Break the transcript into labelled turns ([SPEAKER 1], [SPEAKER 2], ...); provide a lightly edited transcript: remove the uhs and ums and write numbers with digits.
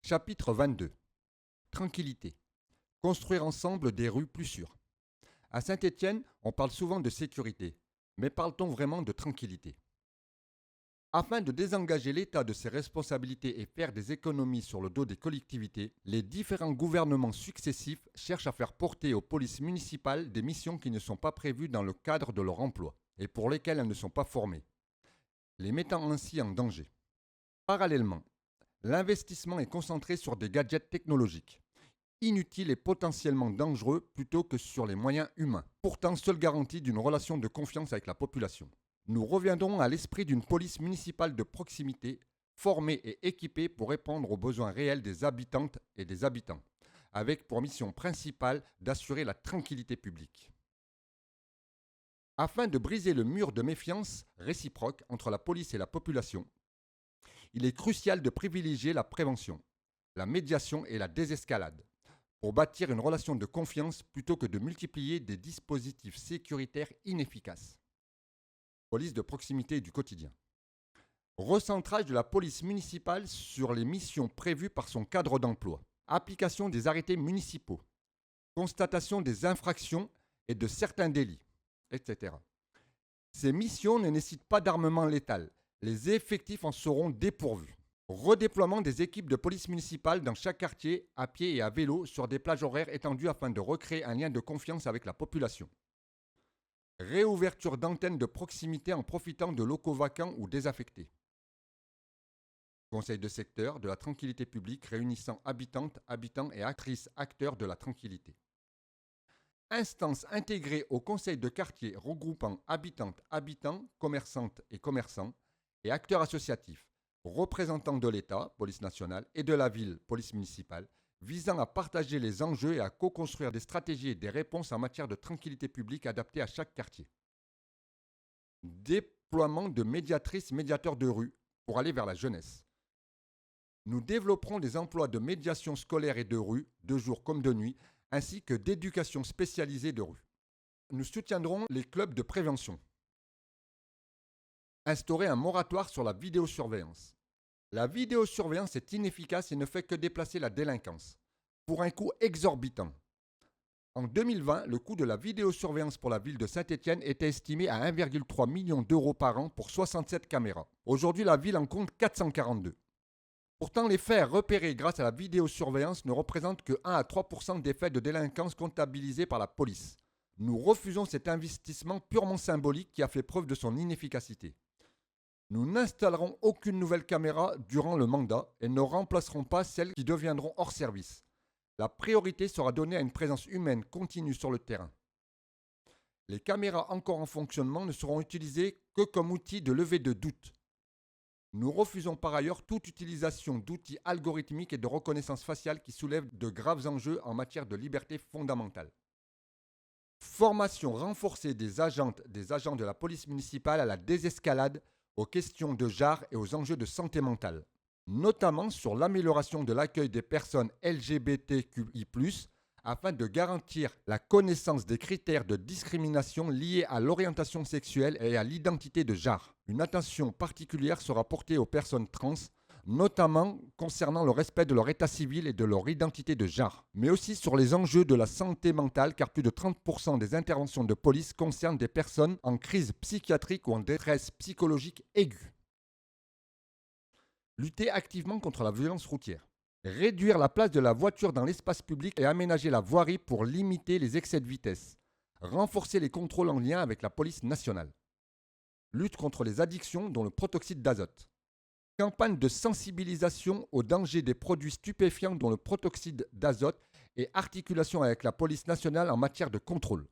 [SPEAKER 1] Chapitre 22. Tranquillité. Construire ensemble des rues plus sûres. À Saint-Étienne, on parle souvent de sécurité, mais parle-t-on vraiment de tranquillité? Afin de désengager l'État de ses responsabilités et faire des économies sur le dos des collectivités, les différents gouvernements successifs cherchent à faire porter aux polices municipales des missions qui ne sont pas prévues dans le cadre de leur emploi et pour lesquelles elles ne sont pas formées, les mettant ainsi en danger. Parallèlement, l'investissement est concentré sur des gadgets technologiques, inutiles et potentiellement dangereux plutôt que sur les moyens humains, pourtant seule garantie d'une relation de confiance avec la population. Nous reviendrons à l'esprit d'une police municipale de proximité, formée et équipée pour répondre aux besoins réels des habitantes et des habitants, avec pour mission principale d'assurer la tranquillité publique. Afin de briser le mur de méfiance réciproque entre la police et la population, il est crucial de privilégier la prévention, la médiation et la désescalade, pour bâtir une relation de confiance plutôt que de multiplier des dispositifs sécuritaires inefficaces. Police de proximité et du quotidien. Recentrage de la police municipale sur les missions prévues par son cadre d'emploi. Application des arrêtés municipaux. Constatation des infractions et de certains délits, etc. Ces missions ne nécessitent pas d'armement létal. Les effectifs en seront dépourvus. Redéploiement des équipes de police municipale dans chaque quartier, à pied et à vélo, sur des plages horaires étendues afin de recréer un lien de confiance avec la population. Réouverture d'antennes de proximité en profitant de locaux vacants ou désaffectés. Conseil de secteur de la tranquillité publique réunissant habitantes, habitants et acteurs de la tranquillité. Instance intégrée au conseil de quartier regroupant habitantes, habitants, commerçantes et commerçants et acteurs associatifs, représentants de l'État, police nationale, et de la ville, police municipale, visant à partager les enjeux et à co-construire des stratégies et des réponses en matière de tranquillité publique adaptées à chaque quartier. Déploiement de médiatrices, médiateurs de rue pour aller vers la jeunesse. Nous développerons des emplois de médiation scolaire et de rue, de jour comme de nuit, ainsi que d'éducation spécialisée de rue. Nous soutiendrons les clubs de prévention. Instaurer un moratoire sur la vidéosurveillance. La vidéosurveillance est inefficace et ne fait que déplacer la délinquance, pour un coût exorbitant. En 2020, le coût de la vidéosurveillance pour la ville de Saint-Étienne était estimé à 1,3 million d'euros par an pour 67 caméras. Aujourd'hui, la ville en compte 442. Pourtant, les faits repérés grâce à la vidéosurveillance ne représentent que 1 à 3% des faits de délinquance comptabilisés par la police. Nous refusons cet investissement purement symbolique qui a fait preuve de son inefficacité. Nous n'installerons aucune nouvelle caméra durant le mandat et ne remplacerons pas celles qui deviendront hors service. La priorité sera donnée à une présence humaine continue sur le terrain. Les caméras encore en fonctionnement ne seront utilisées que comme outil de levée de doute. Nous refusons par ailleurs toute utilisation d'outils algorithmiques et de reconnaissance faciale qui soulèvent de graves enjeux en matière de liberté fondamentale. Formation renforcée des agentes, des agents de la police municipale à la désescalade, aux questions de genre et aux enjeux de santé mentale, notamment sur l'amélioration de l'accueil des personnes LGBTQI+, afin de garantir la connaissance des critères de discrimination liés à l'orientation sexuelle et à l'identité de genre. Une attention particulière sera portée aux personnes trans, notamment concernant le respect de leur état civil et de leur identité de genre, mais aussi sur les enjeux de la santé mentale, car plus de 30% des interventions de police concernent des personnes en crise psychiatrique ou en détresse psychologique aiguë. Lutter activement contre la violence routière. Réduire la place de la voiture dans l'espace public et aménager la voirie pour limiter les excès de vitesse. Renforcer les contrôles en lien avec la police nationale. Lutte contre les addictions, dont le protoxyde d'azote. Campagne de sensibilisation aux dangers des produits stupéfiants dont le protoxyde d'azote et articulation avec la police nationale en matière de contrôle.